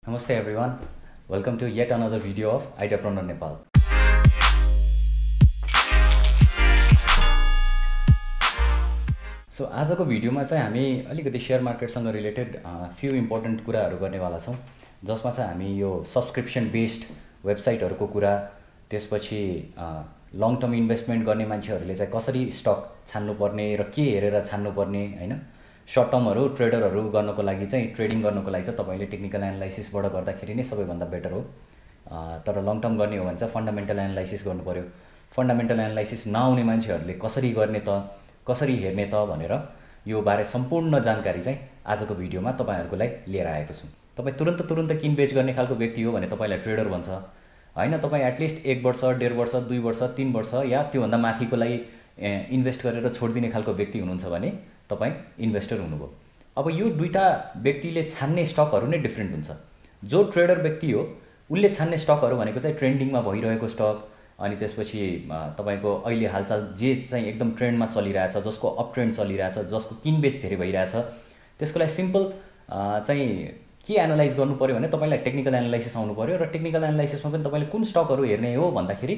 Namaste everyone. Welcome to yet another video of Ideapreneur Nepal. So आजको भिडियोमा चाहिँ हामी अलिकति शेयर मार्केटसँग रिलेटेड फ्यु इम्पोर्टेन्ट कुराहरू गर्नेवाला छौं, जसमा चाहिँ हामी यो सब्सक्रिप्सन बेस्ड वेबसाइटहरुको कुरा, त्यसपछि लङ टर्म इन्भेस्टमेन्ट गर्ने मान्छेहरुले चाहिँ कसरी स्टक छान्नु पर्ने र के हेरेर छान्नु पर्ने हैन, सर्ट टर्महरु ट्रेडरहरु गर्नको लागि चाहिँ ट्रेडिङ गर्नको लागि चाहिँ तपाईले टेक्निकल एनालाइसिसबाट गर्दाखेरि नै सबैभन्दा बेटर हो। तर लङ टर्म गर्ने हो भने चाहिँ फन्डामेन्टल एनालाइसिस गर्नु पर्यो। फन्डामेन्टल एनालाइसिस नआउने मान्छेहरुले कसरी गर्ने त, कसरी हेर्ने त भनेर यो बारे सम्पूर्ण जानकारी चाहिँ आजको भिडियोमा तपाईहरुको लागि लिएर आएको छु। तपाई तुरुन्त किन बेच गर्ने खालको व्यक्ति हो भने तपाईलाई ट्रेडर भन्छ हैन। तपाई एटलिस्ट 1 वर्ष, 1.5 वर्ष, 2 वर्ष, 3 वर्ष या त्यो भन्दा माथिको लागि इन्भेस्ट गरेर छोड्दिने खालको व्यक्ति हुनुहुन्छ भने तपाई इन्भेस्टर हुनुभयो। अब यो दुईटा व्यक्तिले छान्ने स्टकहरु नै डिफरेन्ट हुन्छ। जो ट्रेडर व्यक्ति हो उले छान्ने स्टकहरु भनेको चाहिँ ट्रेन्डिङमा भइरहेको स्टक, अनि त्यसपछि तपाईको अहिले हालचाल जे चाहिँ एकदम ट्रेन्डमा चलिरहेछ, जसको अप ट्रेन्ड चलिरहेछ, जसको किनबेच धेरै भइरहेछ, त्यसको लागि सिम्पल चाहिँ के एनालाइज गर्नु पर्यो भने तपाईलाई टेक्निकल एनालाइसिस आउनु पर्यो। र टेक्निकल एनालाइसिसमा पनि तपाईले कुन स्टकहरु हेर्ने हो भन्दाखेरि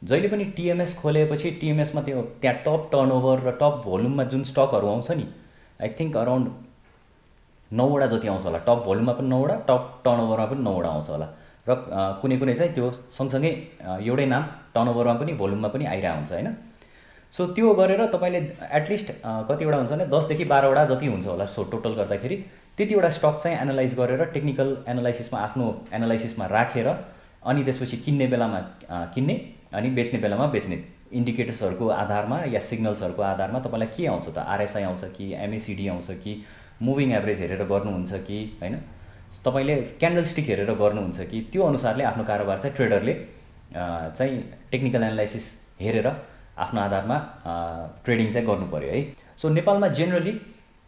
जहिले पनि टीएमएस खोलेपछि टीएमएस मा त्यहाँ टप टर्नओभर र टप भोल्युममा जुन स्टकहरु आउँछ नि, आई थिंक अराउन्ड 9 वटा जति आउँछ होला। टप भोल्युममा पनि 9 वटा, टप टर्नओभरमा पनि 9 वटा आउँछ होला। र कुनै चाहिँ त्यो सँगसँगै एउटै नाम टर्नओभरमा पनि भोल्युममा पनि आइरा हुन्छ हैन। सो त्यो गरेर तपाईले एटलिस्ट कति वटा हुन्छ भने 10 देखि 12 वटा जति हुन्छ होला। सो टोटल गर्दाखेरि त्यति वटा स्टक चाहिँ एनालाइज गरेर टेक्निकल एनालाइसिसमा आफ्नो एनालाइसिसमा राखेर अनि त्यसपछि किन्ने बेलामा किन्ने अनि बेच्ने बेलामा बेच्ने इन्डिकेटर्सहरुको आधारमा या सिग्नल्सहरुको आधारमा तपाईलाई के आउँछ त, आरएसआई आउँछ कि एमएसीडी आउँछ कि मुभिङ एभरेज हेरेर गर्नुहुन्छ कि हैन, तपाईले क्यान्डलस्टिक हेरेर गर्नुहुन्छ कि, त्यो अनुसारले आफ्नो कारोबार चाहिँ ट्रेडरले चाहिँ टेक्निकल एनालाइसिस हेरेर आफ्नो आधारमा ट्रेडिङ चाहिँ गर्नु पर्यो है। सो नेपालमा जेनरली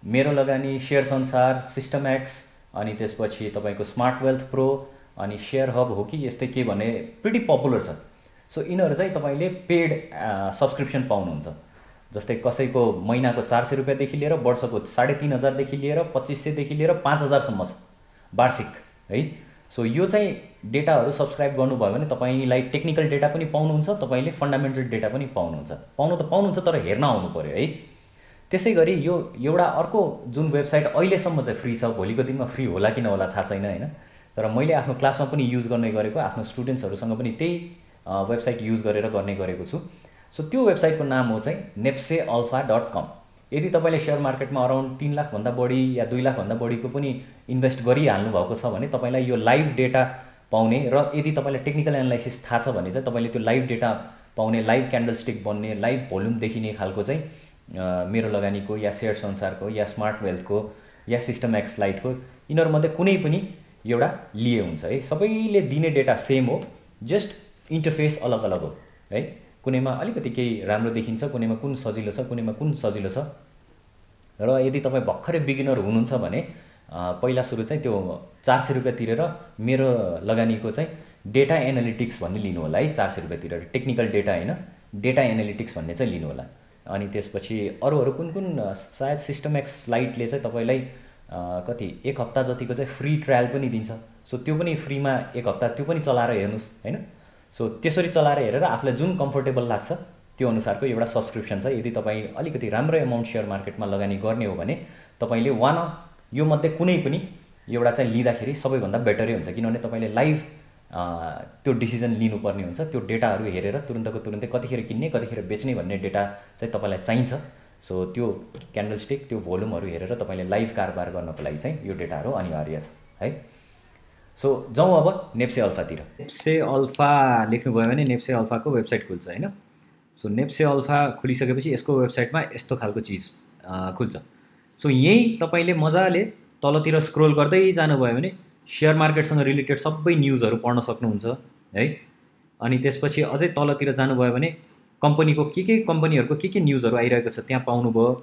मेरो लगानी, शेयर संसार, सिस्टम एक्स, अनि त्यसपछि तपाईको स्मार्ट वेल्थ प्रो अनि शेयर हब हो कि यस्तै के भने प्रिटी पपुलर छ। सो यिनीहरु चाहिँ तपाईले पेड सब्स्क्रिप्सन पाउनुहुन्छ। जस्तै कसैको महिनाको 400 रुपैयाँ देखि लिएर वर्षको 3500 देखि लिएर 2500 देखि लिएर 5000 सम्म छ वार्षिक है। सो यो चाहिँ डेटाहरु सब्स्क्राइब गर्नुभयो भने तपाईलाई टेक्निकल डेटा पनि पाउनुहुन्छ, तपाईले फन्डामेन्टल डेटा पनि पाउनुहुन्छ। पाउनुहुन्छ तर हेर्न आउनु पर्यो है। त्यसैगरी यो एउटा अर्को जुन वेबसाइट अहिलेसम्म चाहिँ फ्री छ, भोलिको दिनमा फ्री होला कि नहोला थाहा छैन हैन, तर मैले आफ्नो क्लासमा पनि युज गर्ने गरेको, आफ्नो स्टुडेन्ट्सहरुसँग पनि त्यही वेबसाइट युज गरेर गर्ने गरेको छु। सो त्यो वेबसाइटको नाम हो चाहिँ nepsealpha.com। यदि तपाईले शेयर मार्केटमा अराउन्ड 3 लाख भन्दा बढी या 2 लाख भन्दा बढीको पनि इन्भेस्ट गरिहाल्नु भएको छ भने तपाईलाई यो लाइभ डेटा पाउने, र यदि तपाईलाई टेक्निकल एनालाइसिस थाहा छ भने चाहिँ तपाईले त्यो लाइभ डेटा पाउने, लाइभ क्यान्डलस्टिक बन्ने, लाइभ भोल्युम देखिने खालको चाहिँ मेरो लगानीको या शेयर संसारको या स्मार्ट वेल्थको या सिस्टम एक्स लाइटको यिनीहरु मध्ये कुनै पनि एउटा लिए हुन्छ है। सबैले दिने डेटा सेम हो, जस्ट इन्टरफेस अलग अलग हो है। कुनैमा अलिकति केही राम्रो देखिन्छ, कुनैमा कुन सजिलो छ, कुनैमा कुन सजिलो छ। र यदि तपाई भर्खरै बिगिनर हुनुहुन्छ भने पहिला सुरु चाहिँ त्यो 400 रुपैयाँ तिरेर मेरो लगानीको चाहिँ डेटा एनालिटिक्स भन्ने लिनु होला है। 400 रुपैयाँ तिरेर टेक्निकल डेटा हैन, डेटा एनालिटिक्स भन्ने चाहिँ लिनु होला। अनि त्यसपछि अरूहरु कुन सायद सिस्टम एक्स लाइटले चाहिँ तपाईलाई कति 1 हप्ता जतिको चाहिँ फ्री ट्रायल पनि दिन्छ। सो त्यो पनि फ्रीमा 1 हप्ता त्यो पनि चलाएर हेर्नुस् हैन। सो त्यसरी चलाएर हेरेर आफुलाई जुन कम्फर्टेबल लाग्छ त्यो अनुसारको एउटा सब्स्क्रिप्सन छ। यदि तपाई अलिकति राम्रो अमाउन्ट शेयर मार्केटमा लगानी गर्ने हो भने तपाईले यो मध्ये कुनै पनि एउटा चाहिँ लिँदाखेरि सबैभन्दा बेटरै हुन्छ, किनभने तपाईले लाइभ त्यो डिसिजन लिनुपर्ने हुन्छ। त्यो डेटाहरु हेरेर तुरुन्तको तुरुन्तै कतिखेर किन्ने कतिखेर बेच्ने भन्ने डेटा चाहिँ तपाईलाई चाहिन्छ। सो त्यो क्यान्डलस्टिक, त्यो भोल्युमहरु हेरेर तपाईले लाइभ कारोबार गर्नको लागि चाहिँ यो डेटाहरु अनिवार्य छ है। सो जाउँ अब नेप्से अल्फातिर। नेप्से अल्फा लेख्नुभयो भने नेप्से अल्फाको वेबसाइट खुल्छ हैन। सो नेप्से अल्फा खुलिसकेपछि यसको वेबसाइटमा यस्तो खालको चीज खुल्छ। सो यही तपाईले मजाले तलतिर स्क्रोल गर्दै जानुभयो भने शेयर मार्केटसँग रिलेटेड सबै न्यूजहरु पढ्न सक्नुहुन्छ है। अनि त्यसपछि अझै तलतिर जानुभयो भने कम्पनीको के कम्पनीहरुको के न्यूजहरु आइरहेको छ त्यहाँ पाउनुभयो।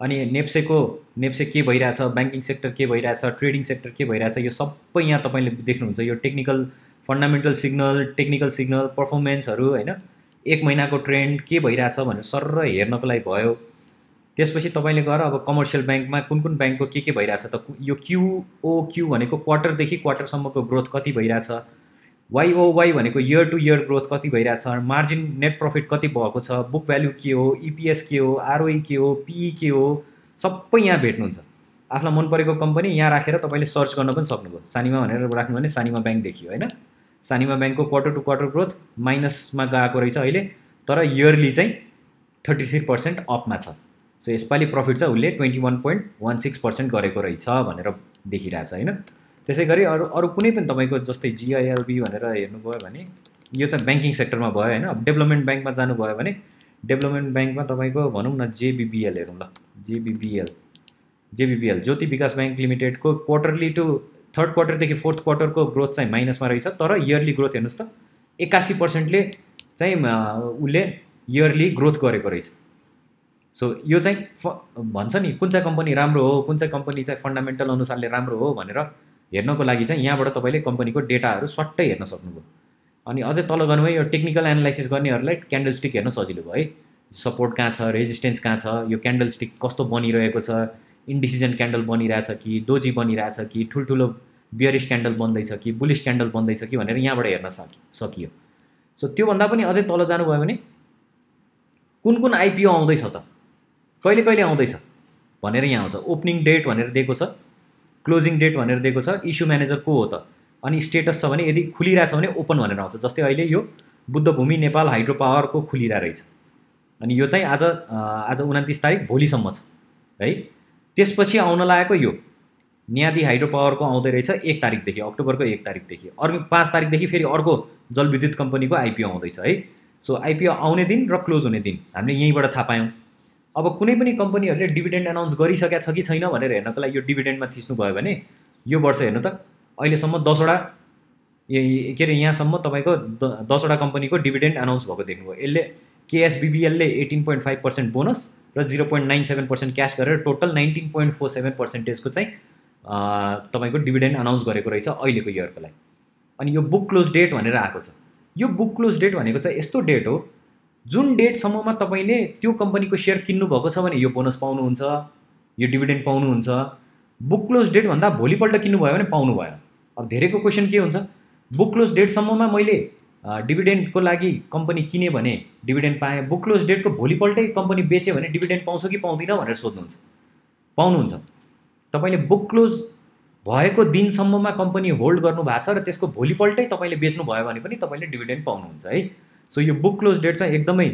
अनि नेप्से के भइरहेछ, ब्याङ्किङ सेक्टर के भइरहेछ, ट्रेडिङ सेक्टर के भइरहेछ, यो सबै यहाँ तपाईले देख्नुहुन्छ। यो technical fundamental signal, technical signal, परफर्मेन्सहरु हैन, 1 महिनाको ट्रेन्ड के भइरहेछ भनेर सर्र हेर्नको लागि भयो। त्यसपछि तपाईँले गएर अब कमर्सियल ब्याङ्कमा कुन ब्याङ्कको के भइरहेछ त, यो क्यू भनेको क्वार्टरदेखि क्वार्टरसम्मको ग्रोथ कति भइरहेछ, YOY भनेको इयर टु इयर ग्रोथ कति भइरहेछ, मार्जिन नेट प्रफिट कति भएको छ, बुक भ्यालु के हो, EPS के हो, ROE के हो, PE के हो, सबै यहाँ भेट्नुहुन्छ। आफूलाई मन परेको कम्पनी यहाँ राखेर तपाईँले सर्च गर्न पनि सक्नुभयो। सानिमा भनेर राख्नु भने सानिमा ब्याङ्क देखियो होइन। सानिमा ब्याङ्कको क्वार्टर टु क्वार्टर ग्रोथ माइनसमा गएको रहेछ अहिले, तर इयरली चाहिँ 33% अपमा छ। सो यसपालि प्रफिट चाहिँ उसले 21.16% गरेको रहेछ भनेर देखिरहेछ होइन। त्यसै गरी अरू कुनै पनि तपाईँको जस्तै GILB भनेर हेर्नुभयो भने यो चाहिँ ब्याङ्किङ सेक्टरमा भयो होइन। अब डेभलपमेन्ट ब्याङ्कमा जानुभयो भने डेभलपमेन्ट ब्याङ्कमा तपाईँको भनौँ न JBBL हेरौँ ल। JBBL ज्योति विकास ब्याङ्क लिमिटेडको क्वार्टरली टु थर्ड क्वार्टरदेखि फोर्थ क्वार्टरको ग्रोथ चाहिँ माइनसमा रहेछ, तर इयरली ग्रोथ हेर्नुहोस् त 81%ले चाहिँ उसले इयरली ग्रोथ गरेको रहेछ। सो यो चाहिँ भन्छ नि कुन चाहिँ कम्पनी राम्रो हो, कुन चाहिँ कम्पनी चाहिँ फन्डामेन्टल अनुसारले राम्रो हो भनेर हेर्नको लागि चाहिँ यहाँबाट तपाईँले कम्पनीको डेटाहरू स्वाट्टै हेर्न सक्नुभयो। अनि अझै तल गर्नुभयो यो टेक्निकल एनालाइसिस गर्नेहरूलाई क्यान्डल स्टिक हेर्न सजिलो भयो है। सपोर्ट कहाँ छ, रेजिस्टेन्स कहाँ छ, यो क्यान्डल स्टिक कस्तो बनिरहेको छ, इन्डिसिजन क्यान्डल बनिरहेछ कि डोजी बनिरहेछ कि ठुल्ठुलो बियरिश क्यान्डल बन्दैछ कि बुलिश क्यान्डल बन्दैछ कि भनेर यहाँबाट हेर्न सकियो। सो त्योभन्दा पनि अझै तल जानुभयो भने कुन IPO आउँदैछ त, कहिले कहिले आउँदैछ भनेर यहाँ आउँछ। ओपनिङ डेट भनेर दिएको छ, क्लोजिङ डेट भनेर दिएको छ, इस्यु म्यानेजर को हो त, अनि स्टेटस छ भने यदि खुलिरहेछ भने ओपन भनेर आउँछ। जस्तै अहिले यो बुद्धभूमि नेपाल हाइड्रो पावरको खुलिरहेको रहेछ, अनि यो चाहिँ आज 29 तारिक भोलिसम्म छ है। त्यसपछि आउन लागेको यो न्यादी हाइड्रो पावरको आउँदै रहेछ 1 तारिकदेखि, अक्टोबरको 1 तारिकदेखि। अर्को 5 तारिकदेखि फेरि अर्को जलविद्युत कम्पनीको IPO आउँदैछ है। सो IPO आउने दिन र क्लोज हुने दिन हामीले यहीँबाट थाहा पायौँ। अब कुनै पनि कम्पनीहरूले डिभिडेन्ड अनाउन्स गरिसकेका छ कि छैन भनेर हेर्नको लागि यो डिभिडेन्डमा थिच्नु भयो भने यो वर्ष हेर्नु त अहिलेसम्म 10वटा के अरे यहाँसम्म तपाईँको 10वटा कम्पनीको डिभिडेन्ड अनाउन्स भएको देख्नुभयो। यसले KSBBLले 18.5% बोनस र 0.97% क्यास गरेर टोटल 19.47%को चाहिँ तपाईँको डिभिडेन्ड अनाउन्स गरेको रहेछ अहिलेको इयरको लागि। अनि यो बुक क्लोज डेट भनेर आएको छ। यो बुक क्लोज डेट भनेको चाहिँ यस्तो डेट हो जुन डेटसम्ममा तपाईँले त्यो कम्पनीको सेयर किन्नुभएको छ भने यो बोनस पाउनुहुन्छ, यो डिभिडेन्ड पाउनुहुन्छ। बुक क्लोज डेटभन्दा भोलिपल्ट किन्नुभयो भने पाउनु भएन। अब धेरैको क्वेसन के हुन्छ, बुक क्लोज डेटसम्ममा मैले डिभिडेन्डको लागि कम्पनी किने भने डिभिडेन्ड पाएँ, बुक क्लोज डेटको भोलिपल्टै कम्पनी बेच्यो भने डिभिडेन्ड पाउँछ कि पाउँदिनँ भनेर सोध्नुहुन्छ। पाउनुहुन्छ। तपाईँले बुक क्लोज भएको दिनसम्ममा कम्पनी होल्ड गर्नु भएको छ र त्यसको भोलिपल्टै तपाईँले बेच्नु भयो भने पनि तपाईँले डिभिडेन्ड पाउनुहुन्छ है। सो यो बुक क्लोज डेट चाहिँ एकदमै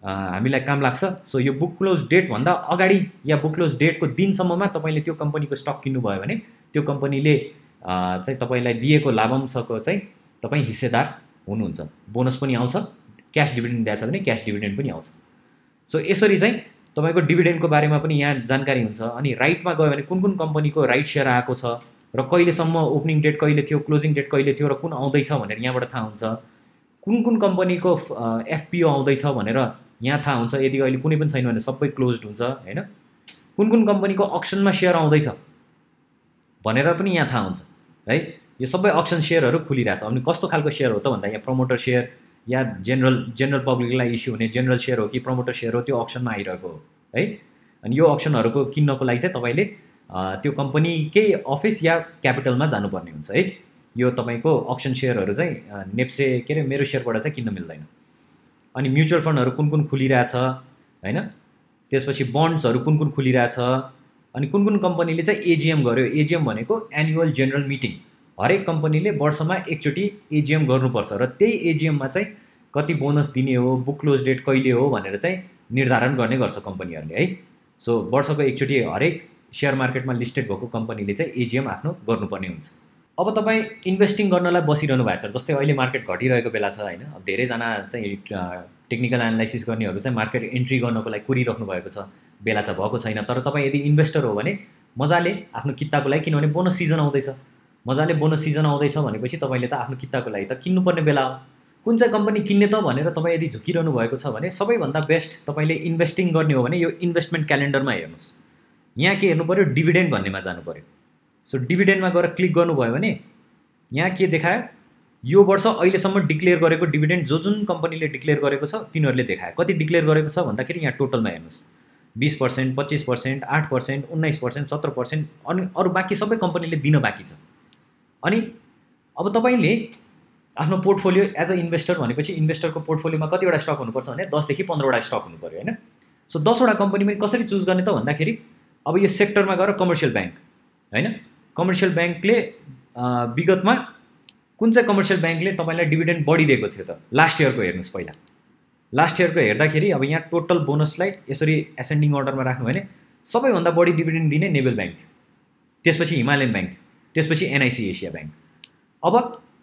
हामीलाई काम लाग्छ। सो यो बुक क्लोज डेटभन्दा अगाडि या बुक क्लोज डेटको दिनसम्ममा तपाईँले त्यो कम्पनीको स्टक किन्नुभयो भने त्यो कम्पनीले चाहिँ तपाईँलाई दिएको लाभांशको चाहिँ तपाईँ हिस्सेदार हुनुहुन्छ। बोनस पनि आउँछ, क्यास डिभिडेन्ड दिएछ भने क्यास डिभिडेन्ड पनि आउँछ। सो यसरी चाहिँ तपाईँको डिभिडेन्डको बारेमा पनि यहाँ जानकारी हुन्छ। अनि राइटमा गयो भने कुन कम्पनीको राइट सेयर आएको छ र कहिलेसम्म ओपनिङ डेट कहिले थियो, क्लोजिङ डेट कहिले थियो र कुन आउँदैछ भनेर यहाँबाट थाहा हुन्छ। कुन कम्पनीको FPO आउँदैछ भनेर यहाँ थाहा हुन्छ। यदि अहिले कुनै पनि छैन भने सबै क्लोज्ड हुन्छ होइन। कुन कम्पनीको अक्सनमा सेयर आउँदैछ भनेर पनि यहाँ थाहा हुन्छ है। यो सबै अक्सन सेयरहरू खुलिरहेछ। अनि कस्तो खालको सेयर हो त भन्दा यहाँ प्रमोटर सेयर या जेनरल पब्लिकलाई इस्यु हुने जेनरल सेयर हो कि प्रमोटर सेयर हो, त्यो अक्सनमा आइरहेको हो है। अनि यो अक्सनहरूको किन्नको लागि चाहिँ तपाईँले त्यो कम्पनीकै अफिस या क्यापिटलमा जानुपर्ने हुन्छ है। यो तपाईँको अक्सन सेयरहरू चाहिँ नेप्से के अरे मेरो सेयरबाट चाहिँ किन्न मिल्दैन। अनि म्युचुअल फन्डहरू कुन खुलिरहेछ होइन। त्यसपछि बन्ड्सहरू कुन खुलिरहेछ। अनि कुन कम्पनीले चाहिँ AGM गर्यो। AGM भनेको एनुअल जेनरल मिटिङ। हरेक कम्पनीले वर्षमा एकचोटि AGM गर्नुपर्छ र त्यही AGMमा चाहिँ कति बोनस दिने हो, बुक क्लोज डेट कहिले हो भनेर चाहिँ निर्धारण गर्ने गर्छ कम्पनीहरूले है। सो वर्षको एकचोटि हरेक सेयर मार्केटमा लिस्टेड भएको कम्पनीले चाहिँ AGM आफ्नो गर्नुपर्ने हुन्छ। अब तपाईँ इन्भेस्टिङ गर्नलाई बसिरहनु भएको छ, जस्तै अहिले मार्केट घटिरहेको बेला छ होइन। अब धेरैजना चाहिँ टेक्निकल एनालाइसिस गर्नेहरू चाहिँ मार्केट एन्ट्री गर्नको लागि कुरिराख्नु भएको छ, बेला चाहिँ भएको छैन। तर तपाईँ यदि इन्भेस्टर हो भने मजाले आफ्नो किताको लागि, किनभने बोनस सिजन आउँदैछ, मजाले बोनस सिजन आउँदैछ भनेपछि तपाईँले त आफ्नो किताको लागि त किन्नुपर्ने बेला हो। कुन चाहिँ कम्पनी किन्ने त भनेर तपाईँ यदि झुकिरहनु भएको छ भने सबैभन्दा बेस्ट तपाईँले इन्भेस्टिङ गर्ने हो भने यो इन्भेस्टमेन्ट क्यालेन्डरमा हेर्नुहोस्। यहाँ के हेर्नु पऱ्यो, डिभिडेन्ड भन्नेमा जानु पऱ्यो। सो डिभिडेन्डमा गएर क्लिक गर्नुभयो भने यहाँ के देखायो, यो वर्ष अहिलेसम्म डिक्लेयर गरेको डिभिडेन्ड जुन कम्पनीले डिक्लेयर गरेको छ तिनीहरूले देखायो। कति डिक्लेयर गरेको छ भन्दाखेरि यहाँ टोटलमा हेर्नुहोस् 20%, 25%, 8%, 19%, 17%, अनि अरू बाँकी सबै कम्पनीले दिन बाँकी छ। अनि अब तपाईँले आफ्नो पोर्टफोलियो एज अ इन्भेस्टर भनेपछि इन्भेस्टरको पोर्टफोलियोमा कतिवटा स्टक हुनुपर्छ भने 10 देखि 15वटा स्टक हुनु पऱ्यो होइन। सो 10वटा कम्पनी पनि कसरी चुज गर्ने त भन्दाखेरि अब यो सेक्टरमा गएर कमर्सियल ब्याङ्क होइन, कमर्सियल ब्याङ्कले विगतमा कुन चाहिँ कमर्सियल ब्याङ्कले तपाईँलाई डिभिडेन्ड बढी दिएको थियो त लास्ट इयरको हेर्नुहोस्। पहिला लास्ट इयरको हेर्दाखेरि अब यहाँ टोटल बोनसलाई यसरी एसेन्डिङ अर्डरमा राख्नु भने सबैभन्दा बढी डिभिडेन्ड दिने नेबल ब्याङ्क थियो, त्यसपछि हिमालयन ब्याङ्क थियो, त्यसपछि एनआइसी एसिया ब्याङ्क। अब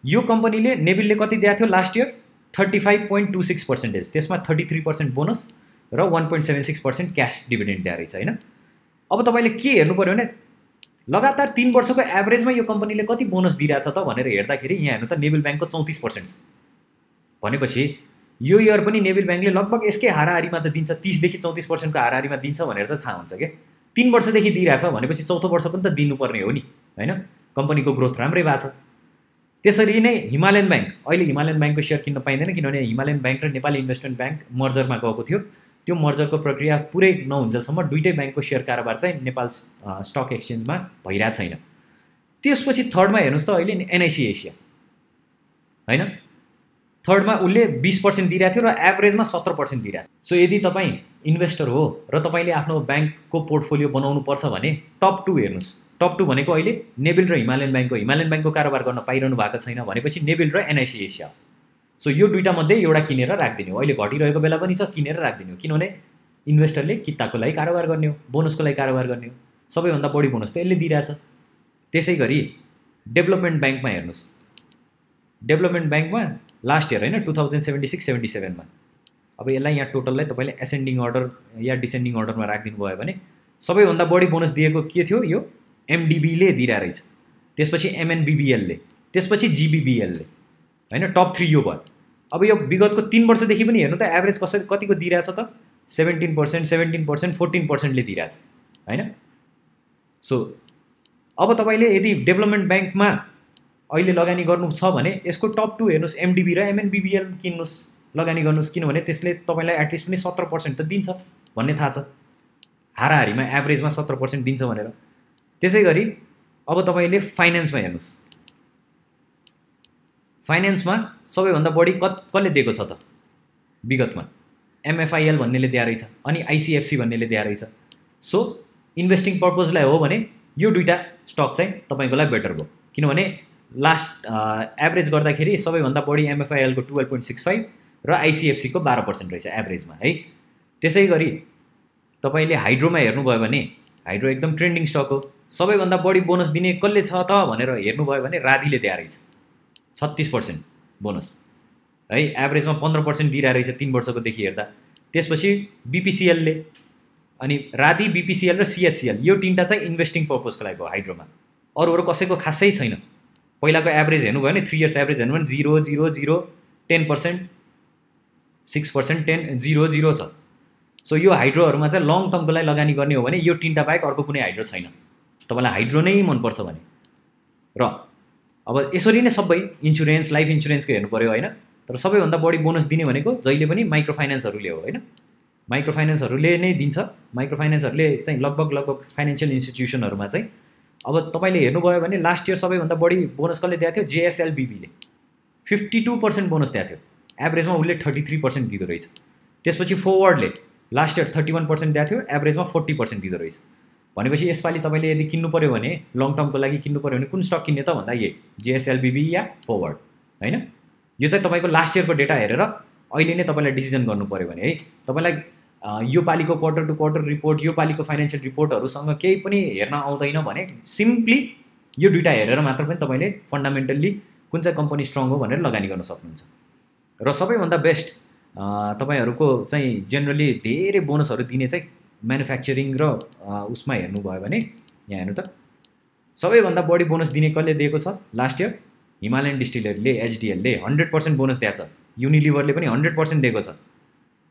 यो कम्पनीले नेबिलले कति दिएको थियो लास्ट इयर 35.26%, त्यसमा 33% बोनस र 1.76% क्यास डिभिडेन्ड दिएको रहेछ होइन। अब तपाईँले के हेर्नु पऱ्यो भने लगातार 3 वर्षको एभरेजमा यो कम्पनीले कति बोनस दिइरहेछ त भनेर हेर्दाखेरि यहाँ हेर्नु त नेबिल ब्याङ्कको 34% छ भनेपछि यो इयर पनि नेबिल ब्याङ्कले लगभग यसकै हाराहारीमा त दिन्छ, 30 देखि 34% को हाराहारीमा दिन्छ भनेर चाहिँ थाहा हुन्छ क्या। 3 वर्षदेखि दिइरहेछ भनेपछि चौथो वर्ष पनि त दिनुपर्ने हो नि होइन, कम्पनीको ग्रोथ राम्रै भएको छ। त्यसरी नै हिमालयन ब्याङ्क, अहिले हिमालयन ब्याङ्कको सेयर किन्न पाइँदैन किनभने हिमालयन ब्याङ्क र नेपाली इन्भेस्टमेन्ट ब्याङ्क मर्जरमा गएको थियो। त्यो मर्जरको प्रक्रिया पुरै नहुन्जेलसम्म दुईटै ब्याङ्कको सेयर कारोबार चाहिँ नेपाल स्टक एक्सचेन्जमा भइरहेको छैन। त्यसपछि थर्डमा हेर्नुहोस् त अहिले एनआइसी एसिया होइन, थर्डमा उसले 20% दिइरहेको थियो र एभरेजमा 17% दिइरहेको थियो। सो यदि तपाईँ इन्भेस्टर हो र तपाईँले आफ्नो ब्याङ्कको पोर्टफोलियो बनाउनु पर्छ भने टप 2 हेर्नुहोस्। टप 2 भनेको अहिले नेबिल र हिमालयन ब्याङ्क हो। हिमालयन ब्याङ्कको कारोबार गर्न पाइरहनु भएको छैन भनेपछि नेबिल र एनआइसी एसिया। सो यो दुईटा मध्ये एउटा किनेर राखिदिने हो, अहिले घटिरहेको बेला पनि छ किनेर राखिदिने हो किनभने इन्भेस्टरले किताको लागि कारोबार गर्ने हो, बोनसको लागि कारोबार गर्ने हो, सबैभन्दा बढी बोनस त यसले दिइरहेछ। त्यसै गरी डेभलपमेन्ट ब्याङ्कमा हेर्नुहोस्, डेभलपमेन्ट ब्याङ्कमा लास्ट इयर होइन 2076-77मा अब यसलाई यहाँ टोटललाई तपाईँले एसेन्डिङ अर्डर या डिसेन्डिङ अर्डरमा राखिदिनु भयो भने सबैभन्दा बढी बोनस दिएको के थियो, यो एमडिबीले दिइरहेको रहेछ, त्यसपछि एमएनबिबिएलले, त्यसपछि जिबिबिएलले होइन। टप 3 यो भयो। अब यो विगतको 3 वर्षदेखि पनि हेर्नु त एभरेज कतिको दिइरहेछ त 17%, 17%, 14%ले दिइरहेछ होइन। सो अब तपाईँले यदि डेभलपमेन्ट ब्याङ्कमा अहिले लगानी गर्नु छ भने यसको टप 2 हेर्नुहोस्, एमडिबी र एमएनबिबिएल किन्नुहोस्, लगानी गर्नुहोस् किनभने त्यसले तपाईँलाई एटलिस्ट पनि 17% त दिन्छ भन्ने थाहा छ, हाराहारीमा एभरेजमा 17% दिन्छ भनेर। त्यसै गरी अब तपाईँले फाइनेन्समा हेर्नुहोस्, फाइनेन्समा सबैभन्दा बढी कसले दिएको छ त विगतमा एमएफआइएल भन्नेले दिएको रहेछ अनि आइसिएफसी भन्नेले दिएको रहेछ। सो इन्भेस्टिङ पर्पजलाई हो भने यो दुईटा स्टक चाहिँ तपाईँको लागि बेटर भयो किनभने लास्ट एभरेज गर्दाखेरि सबैभन्दा बढी एमएफआइएलको 12.65 र आइसिएफसीको 12% रहेछ एभरेजमा है। त्यसै गरी तपाईँले हाइड्रोमा हेर्नुभयो भने हाइड्रो एकदम ट्रेन्डिङ स्टक हो, सबैभन्दा बढी बोनस दिने कसले छ त भनेर हेर्नुभयो भने राधीले दिएको रहेछ 36% बोनस है, एभरेजमा 15% दिइरहेको रहेछ 3 वर्षकोदेखि हेर्दा। त्यसपछि बिपिसिएलले, अनि राधी, बिपिसिएल र सिएचसिएल यो तीनटा चाहिँ इन्भेस्टिङ पर्पजको लागि हो हाइड्रोमा, अरू कसैको खासै छैन। पहिलाको एभरेज हेर्नुभयो भने 3 इयर्स एभरेज हेर्नु भने 0, 0, 0, 10%, 6%, 10, 0, 0 छ। सो यो हाइड्रोहरूमा चाहिँ लङ टर्मको लागि लगानी गर्ने हो भने यो तीनटा बाहेक अर्को कुनै हाइड्रो छैन, तपाईँलाई हाइड्रो नै मनपर्छ भने। र अब यसरी नै सबै इन्सुरेन्स, लाइफ इन्सुरेन्सको हेर्नु पऱ्यो होइन। तर सबैभन्दा बढी बोनस दिने भनेको जहिले पनि माइक्रो फाइनेन्सहरूले हो होइन, माइक्रो फाइनेन्सहरूले नै दिन्छ। माइक्रो फाइनेन्सहरूले चाहिँ लगभग फाइनेन्सियल इन्स्टिट्युसनहरूमा चाहिँ अब तपाईँले हेर्नुभयो भने लास्ट इयर सबैभन्दा बढी बोनस कसले दिएको थियो, जेएसएलबीबीले 52% बोनस दिएको थियो, एभरेजमा उसले 33% दिँदो रहेछ। त्यसपछि फरवर्डले लास्ट इयर 31% दिएको थियो, एभरेजमा 40% दिँदो रहेछ। भनेपछि यसपालि तपाईँले यदि किन्नु पऱ्यो भने लङ टर्मको लागि किन्नु पऱ्यो भने कुन स्टक किन्ने त भन्दा यही जेएसएलबीबी या फरवर्ड होइन। यो चाहिँ तपाईँको लास्ट इयरको डेटा हेरेर अहिले नै तपाईँलाई डिसिजन गर्नु पऱ्यो भने है। तपाईँलाई यो पालिको क्वार्टर टु क्वार्टर रिपोर्ट, यो पालिको फाइनेन्सियल रिपोर्टहरूसँग केही पनि हेर्न आउँदैन भने सिम्पली यो दुईटा हेरेर मात्र पनि तपाईँले फन्डामेन्टल्ली कुन चाहिँ कम्पनी स्ट्रङ हो भनेर लगानी गर्न सक्नुहुन्छ। र सबैभन्दा बेस्ट तपाईँहरूको चाहिँ जेनरली धेरै बोनसहरू दिने चाहिँ म्यानुफ्याक्चरिङ र उसमा हेर्नुभयो भने यहाँ हेर्नु त सबैभन्दा बढी बोनस दिने कसले दिएको छ लास्ट इयर, हिमालयन डिस्टिलरीले, एचडिएलले 100% बोनस दिएको छ, युनिलिभरले पनि 100% दिएको छ।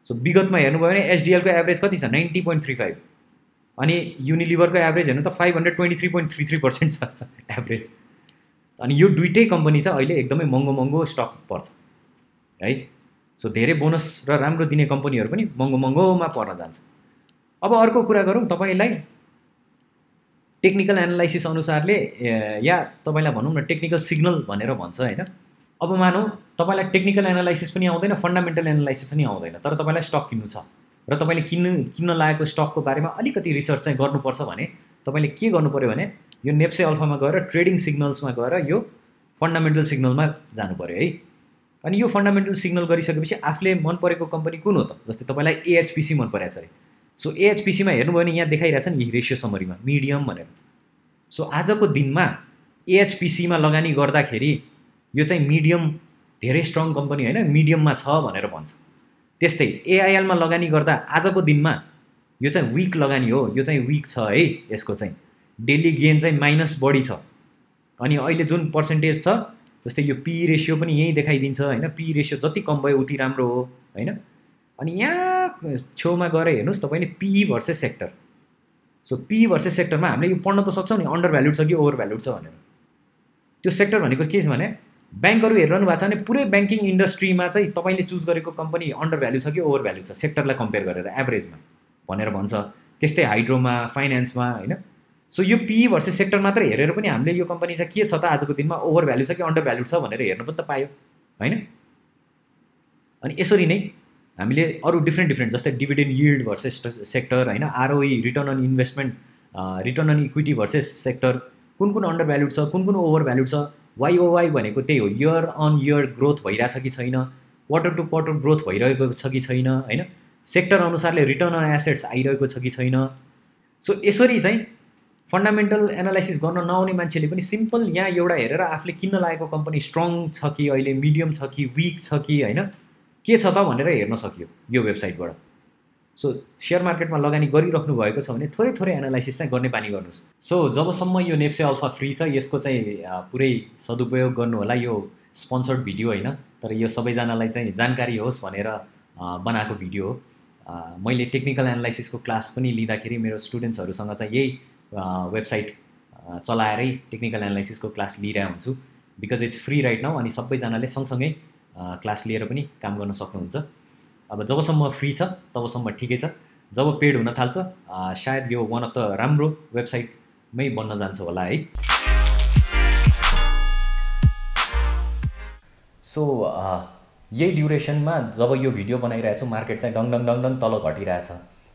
सो विगतमा हेर्नुभयो भने एचडिएलको एभरेज कति छ 90.35 अनि युनिलिभरको एभरेज हेर्नु त 523.33% छ एभरेज। अनि यो दुईटै कम्पनी चाहिँ अहिले एकदमै महँगो स्टक पर्छ है। सो धेरै बोनस र राम्रो दिने कम्पनीहरू पनि महँगोमा पर्न जान्छ। अब अर्को कुरा गरौँ तपाईलाई टेक्निकल एनालाइसिस अनुसारले या तपाईलाई भनौँ न टेक्निकल सिग्नल भनेर भन्छ हैन। अब मानौँ तपाईलाई टेक्निकल एनालाइसिस पनि आउँदैन, फन्डामेन्टल एनालाइसिस पनि आउँदैन, तर तपाईलाई स्टक किन्नु छ र तपाईले किन्न लागेको स्टकको बारेमा अलिकति रिसर्च चाहिँ गर्नुपर्छ भने तपाईले के गर्नु पर्यो भने यो नेप्से अल्फामा गएर ट्रेडिङ सिग्नल्समा गएर यो फन्डामेन्टल सिग्नलमा जानु पर्यो है। अनि यो फन्डामेन्टल सिग्नल गरिसकेपछि आफूले मन परेको कम्पनी कुन हो त? जस्तै तपाईलाई एएचपीसी मन परेछ अरे। सो एएचपीसीमा हेर्नुभयो भने यहाँ देखाइरहेछ नि रेसियो समरीमा मिडियम भनेर। सो आजको दिनमा एएचपीसीमा लगानी गर्दाखेरि यो चाहिँ मिडियम धेरै स्ट्रङ कम्पनी हैन, मिडियममा छ भनेर भन्छ। त्यस्तै एआईएलमा लगानी गर्दा आजको दिनमा यो चाहिँ विक लगानी हो, यो चाहिँ विक छ है। यसको चाहिँ डेली गेन चाहिँ माइनस बढी छ। अनि अहिले जुन पर्सेन्टेज छ जस्तै यो पी रेसियो पनि यही देखाइदिन्छ हैन। पी रेसियो जति कम भयो उति राम्रो हो हैन। अनि यहाँ छेउमा गएर हेर्नुस् तपाईले P versus sector. So P versus सेक्टरमा हामीले यो पढ्न त सक्छौँ नि अन्डर भ्यालुड छ कि ओभर भ्यालुड छ भनेर। त्यो सेक्टर भनेको के छ भने ब्याङ्कहरू हेरिरहनु भएको छ भने पुरै ब्याङ्किङ इन्डस्ट्रीमा चाहिँ तपाईँले चुज गरेको कम्पनी अन्डर भ्यालु छ कि ओभर भ्यालु छ सेक्टरलाई कम्पेयर गरेर एभरेजमा भनेर भन्छ। त्यस्तै हाइड्रोमा फाइनेन्समा हैन। सो यो पी भर्सेस सेक्टर मात्र हेरेर पनि हामीले यो कम्पनी चाहिँ के छ त आजको दिनमा ओभर भ्यालु छ कि अन्डर भ्यालु छ भनेर हेर्न पनि त पायो हैन। अनि यसरी नै हामीले अरू डिफ्रेन्ट जस्तै डिभिडेन्ड यील्ड भर्सेस सेक्टर हैन, ROI return on investment, return on equity versus sector, कुन कुन अन्डर भ्यालुड छ कुन कुन ओभर भ्यालुड छ। वाइओवाई भनेको त्यही हो, इयर अन इयर ग्रोथ भइरहेछ कि छैन, क्वार्टर टु क्वार्टर ग्रोथ भइरहेको छ कि छैन हैन, सेक्टर अनुसारले रिटर्न अन एसेट्स आइरहेको छ कि छैन। सो यसरी चाहिँ फन्डामेन्टल एनालाइसिस गर्न नआउने मान्छेले पनि सिम्पल यहाँ एउटा हेरेर आफूले किन्न लागेको कम्पनी स्ट्रङ छ कि अहिले मिडियम छ कि विक छ कि हैन के छ त भनेर हेर्न सकियो यो वेबसाइटबाट। सो सेयर मार्केटमा लगानी गरिराख्नु भएको छ भने थोरै थोरै एनालाइसिस चाहिँ गर्ने बानी गर्नुहोस्। सो जबसम्म यो नेप्से अल्फा फ्री छ यसको चाहिँ पुरै सदुपयोग गर्नु होला। यो स्पोन्सर्ड भिडियो होइन, तर यो सबैजनालाई चाहिँ जानकारी होस् भनेर बनाएको भिडियो हो। मैले टेक्निकल एनालाइसिसको क्लास पनि लिँदाखेरि मेरो स्टुडेन्ट्सहरूसँग चाहिँ यही वेबसाइट चलाएरै टेक्निकल एनालाइसिसको क्लास लिइरहेको हुन्छु because it's free right now. अनि सबैजनाले सँगसँगै क्लास लिएर पनि काम गर्न सक्नुहुन्छ। अब जबसम्म फ्री छ तबसम्म ठिकै छ, जब पेड हुन थाल्छ सायद यो वान अफ द राम्रो वेबसाइटमै बन्न जान्छ होला है। सो यही ड्युरेसनमा जब यो भिडियो बनाइरहेको छु मार्केट चाहिँ डङ डङ डङ डङ तल घटिरहेछ।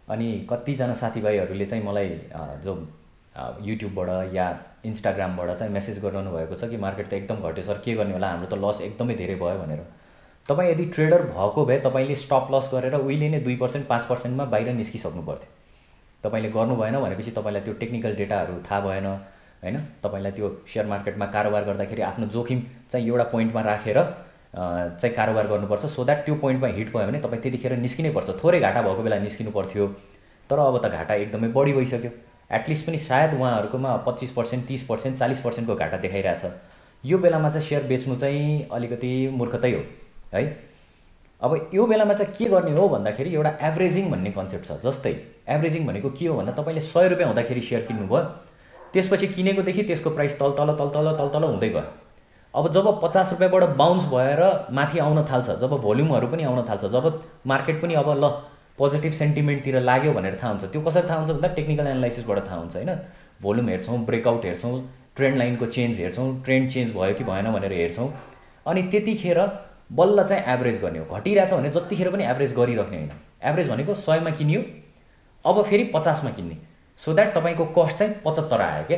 अनि कतिजना साथीभाइहरूले चाहिँ मलाई जो युट्युबबाट या इन्स्टाग्रामबाट चाहिँ मेसेज गरिरहनु भएको छ कि मार्केट त एकदम घट्यो सर, के गर्ने होला, हाम्रो त लस एकदमै धेरै भयो भनेर। तपाईँ यदि ट्रेडर भएको भए तपाईँले स्टप लस गरेर उहिले नै 2% 5%मा बाहिर निस्किसक्नु पर्थ्यो। तपाईँले गर्नु भएन भनेपछि तपाईँलाई त्यो टेक्निकल डेटाहरू थाहा भएन हैन। तपाईँलाई त्यो सेयर मार्केटमा कारोबार गर्दाखेरि आफ्नो जोखिम चाहिँ एउटा पोइन्टमा राखेर चाहिँ कारोबार गर्नुपर्छ सो द्याट त्यो पोइन्टमा हिट भयो भने तपाईँ त्यतिखेर निस्किनै पर्छ। थोरै घाटा भएको बेला निस्किनु पर्थ्यो, तर अब त घाटा एकदमै बढी भइसक्यो। एटलिस्ट पनि सायद उहाँहरूकोमा 25% 30% 40%को घाटा देखाइरहेछ। यो बेलामा चाहिँ सेयर बेच्नु चाहिँ अलिकति मूर्खतै हो है। अब यो बेलामा चाहिँ के गर्ने हो भन्दाखेरि एउटा एभरेजिङ भन्ने कन्सेप्ट छ। जस्तै एभरेजिङ भनेको के हो भन्दा तपाईँले 100 रुपियाँ हुँदाखेरि सेयर किन्नुभयो, त्यसपछि किनेकोदेखि त्यसको प्राइस तल तल तल तल तल तल हुँदै गयो। अब जब 50 रुपियाँबाट बाउन्स भएर माथि आउन थाल्छ, जब भोल्युमहरू पनि आउन थाल्छ, जब मार्केट पनि अब ल पोजिटिभ सेन्टिमेन्टतिर लाग्यो भनेर थाहा हुन्छ। त्यो कसरी थाहा हुन्छ भन्दा टेक्निकल एनालाइसिसबाट थाहा हुन्छ हैन। भोल्युम हेर्छौँ, ब्रेकआउट हेर्छौँ, ट्रेन्ड लाइनको चेन्ज हेर्छौँ, ट्रेन्ड चेन्ज भयो कि भएन भनेर हेर्छौँ। अनि त्यतिखेर बल्ल चाहिँ एभरेज गर्ने हो। घटिरहेछ भने जतिखेर पनि एभरेज गरिराख्ने होइन। एभरेज भनेको 100 मा किनियो, अब फेरि 50 मा किन्ने, सो द्याट तपाईँको कस्ट चाहिँ 75 आयो क्या।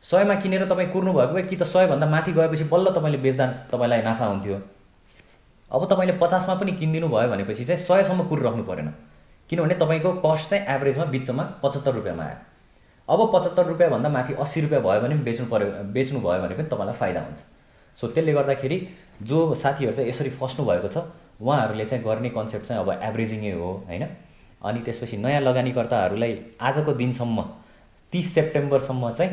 100 मा किनेर तपाईँ कुर्नु भएको भए कि त 100 भन्दा माथि गएपछि बल्ल तपाईँले बेच्दा तपाईँलाई नाफा हुन्थ्यो। अब तपाईँले 50 मा पनि किनिदिनु भयो भनेपछि चाहिँ 100 सम्म कुरिराख्नु परेन, किनभने तपाईँको कस्ट चाहिँ एभरेजमा बिचमा 75 रुपियाँमा आयो। अब 75 रुपियाँ भन्दा माथि 80 रुपियाँ भयो भने बेच्नु भयो भने पनि तपाईँलाई फाइदा हुन्छ। सो त्यसले गर्दाखेरि जो साथीहरू चाहिँ यसरी फस्नु भएको छ उहाँहरूले चाहिँ गर्ने कन्सेप्ट चाहिँ अब एभरेजिङै हो हैन। अनि त्यसपछि नयाँ लगानीकर्ताहरूलाई आजको दिनसम्म 30 सेप्टेम्बरसम्म चाहिँ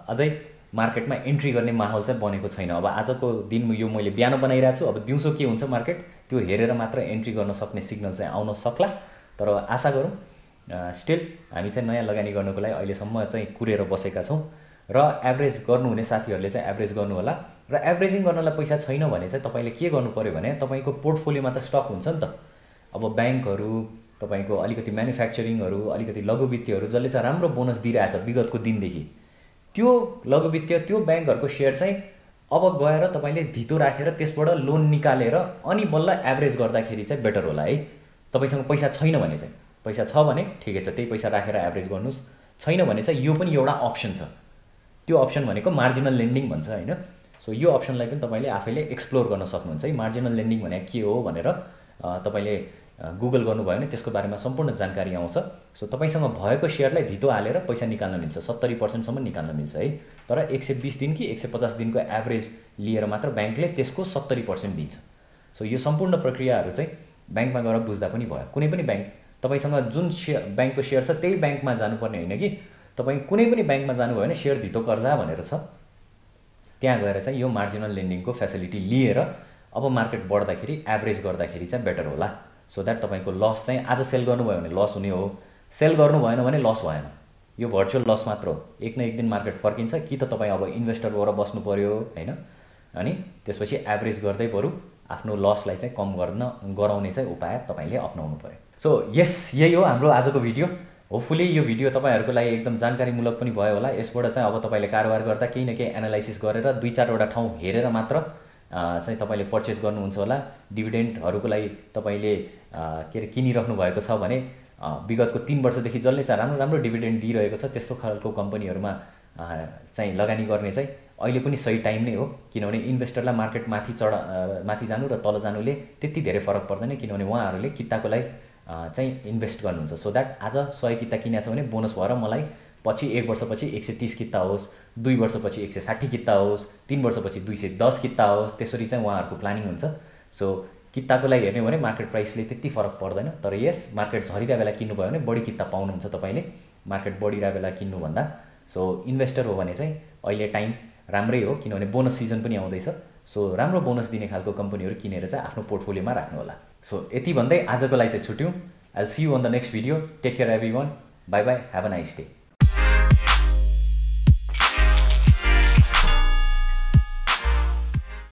अझै मार्केटमा एन्ट्री गर्ने माहौल चाहिँ बनेको छैन। अब आजको दिन यो मैले बिहान बनाइरहेको छु, अब दिउँसो के हुन्छ मार्केट त्यो हेरेर मात्र एन्ट्री गर्न सक्ने सिग्नल चाहिँ आउन सक्ला। तर आशा गरौँ स्टिल हामी चाहिँ नयाँ लगानी गर्नको लागि अहिलेसम्म चाहिँ कुरेर बसेका छौँ र एभरेज गर्नुहुने साथीहरूले चाहिँ एभरेज गर्नु होला। र एभरेजिङ गर्नलाई पैसा छैन भने चाहिँ तपाईँले के गर्नु पर्यो भने तपाईँको पोर्टफोलियोमा त स्टक हुन्छ नि त। अब ब्याङ्कहरू, तपाईँको अलिकति म्यानुफ्याक्चरिङहरू, अलिकति लघुवित्तीयहरू जसले चाहिँ राम्रो बोनस दिइरहेछ विगतको दिनदेखि, त्यो लघुवित्तीय त्यो ब्याङ्कहरूको सेयर चाहिँ अब गएर तपाईँले धितो राखेर त्यसबाट लोन निकालेर अनि बल्ल एभरेज गर्दाखेरि चाहिँ बेटर होला है। तपाईँसँग पैसा छैन भने चाहिँ, पैसा छ भने ठिकै छ, त्यही पैसा राखेर एभरेज गर्नुहोस्, छैन भने चाहिँ यो पनि एउटा अप्सन छ। त्यो अप्सन भनेको मार्जिनल लेन्डिङ भन्छ होइन। सो यो अप्सनलाई पनि तपाईँले आफैले एक्सप्लोर गर्न सक्नुहुन्छ है। मार्जिनल लेन्डिङ भने के हो भनेर तपाईँले गुगल गर्नुभयो भने त्यसको बारेमा सम्पूर्ण जानकारी आउँछ। सो तपाईँसँग भएको सेयरलाई धितो हालेर पैसा निकाल्न मिल्छ, 70% निकाल्न मिल्छ है। तर 120 दिन कि 150 दिनको एभरेज लिएर मात्र ब्याङ्कले त्यसको 70% दिन्छ। सो यो सम्पूर्ण प्रक्रियाहरू चाहिँ ब्याङ्कमा गएर बुझ्दा पनि भयो। कुनै पनि ब्याङ्क तपाईँसँग जुन ब्याङ्कको सेयर छ त्यही ब्याङ्कमा जानुपर्ने होइन कि, तपाईँ कुनै पनि ब्याङ्कमा जानुभयो भने सेयर धितो कर्जा भनेर छ, त्यहाँ गएर चाहिँ यो मार्जिनल लेन्डिङको फेसिलिटी लिएर अब मार्केट बढ्दाखेरि एभरेज गर्दाखेरि चाहिँ बेटर होला। सो द्याट तपाईँको लस चाहिँ आज सेल गर्नुभयो भने लस हुने हो, सेल गर्नु भएन भने लस भएन, यो भर्चुअल लस मात्र हो। एक न एक दिन मार्केट फर्किन्छ, कि त तपाईँ अब इन्भेस्टर भएर बस्नु पऱ्यो होइन, अनि त्यसपछि एभरेज गर्दै बरु आफ्नो लसलाई चाहिँ कम गराउने चाहिँ उपाय तपाईँले अपनाउनु पऱ्यो। सो यस, यही हो हाम्रो आजको भिडियो। होपफुली यो भिडियो तपाईँहरूको लागि एकदम जानकारीमूलक पनि भयो होला। यसबाट चाहिँ अब तपाईँले कारोबार गर्दा केही न केही एनालाइसिस गरेर 2-4वटा ठाउँ हेरेर मात्र चाहिँ तपाईँले पर्चेस गर्नुहुन्छ होला। डिभिडेन्डहरूको लागि तपाईँले के अरे किनिराख्नु भएको छ भने विगतको 3 वर्षदेखि जसले चाहिँ राम्रो राम्रो डिभिडेन्ड दिइरहेको छ त्यस्तो खालको कम्पनीहरूमा चाहिँ लगानी गर्ने चाहिँ अहिले पनि सही टाइम नै हो। किनभने इन्भेस्टरलाई मार्केट माथि जानु र तल जानुले त्यति धेरै फरक पर्दैन, किनभने उहाँहरूले किताको लागि चाहिँ इन्भेस्ट गर्नुहुन्छ। सो द्याट आज 100 किता किनेको छ भने बोनस भएर मलाई पछि 1 वर्षपछि 130 किता होस्, 2 वर्षपछि 160 किता होस्, 3 वर्षपछि 210 किता होस्, त्यसरी चाहिँ उहाँहरूको प्लानिङ हुन्छ। सो किताको लागि हेर्ने हो भने मार्केट प्राइसले त्यति फरक पर्दैन। तर यस, मार्केट झरिरहेको बेला किन्नुभयो भने बढी किता पाउनुहुन्छ तपाईँले, मार्केट बढिरहेको बेला किन्नुभन्दा। सो इन्भेस्टर हो भने चाहिँ अहिले टाइम राम्रै हो, किनभने बोनस सिजन पनि आउँदैछ। सो राम्रो बोनस दिने खालको कम्पनीहरू किनेर चाहिँ आफ्नो पोर्टफोलियोमा राख्नु होला। सो यति भन्दै आजको लागि चाहिँ छुट्यौँ। I will see you on the next video. Take care everyone, bye bye, have a nice day.